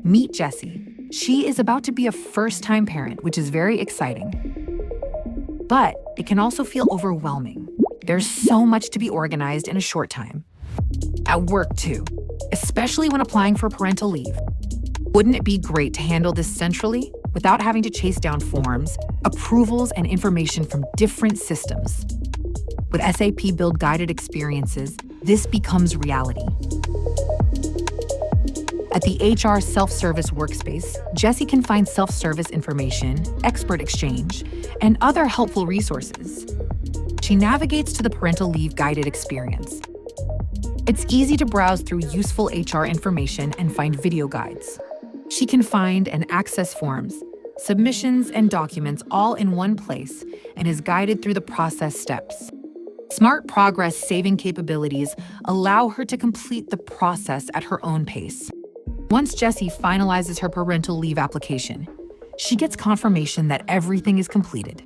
Meet Jessie. She is about to be a first-time parent, which is very exciting. But it can also feel overwhelming. There's so much to be organized in a short time. At work, too, especially when applying for parental leave. Wouldn't it be great to handle this centrally without having to chase down forms, approvals, and information from different systems? With SAP Build guided experiences, this becomes reality. At the HR self-service workspace, Jessie can find self-service information, expert exchange, and other helpful resources. She navigates to the parental leave guided experience. It's easy to browse through useful HR information and find video guides. She can find and access forms, submissions, and documents all in one place and is guided through the process steps. Smart progress saving capabilities allow her to complete the process at her own pace. Once Jessie finalizes her parental leave application, she gets confirmation that everything is completed.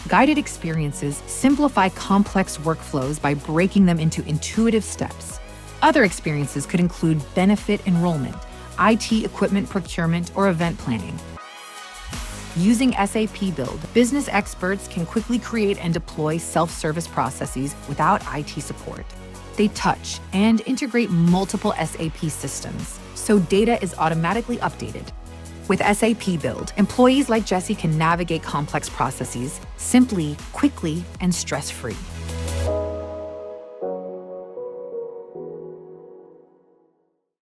Guided experiences simplify complex workflows by breaking them into intuitive steps. Other experiences could include benefit enrollment, IT equipment procurement, or event planning. Using SAP Build, business experts can quickly create and deploy self-service processes without IT support. They touch and integrate multiple SAP systems, so data is automatically updated. With SAP Build, employees like Jessie can navigate complex processes simply, quickly, and stress-free.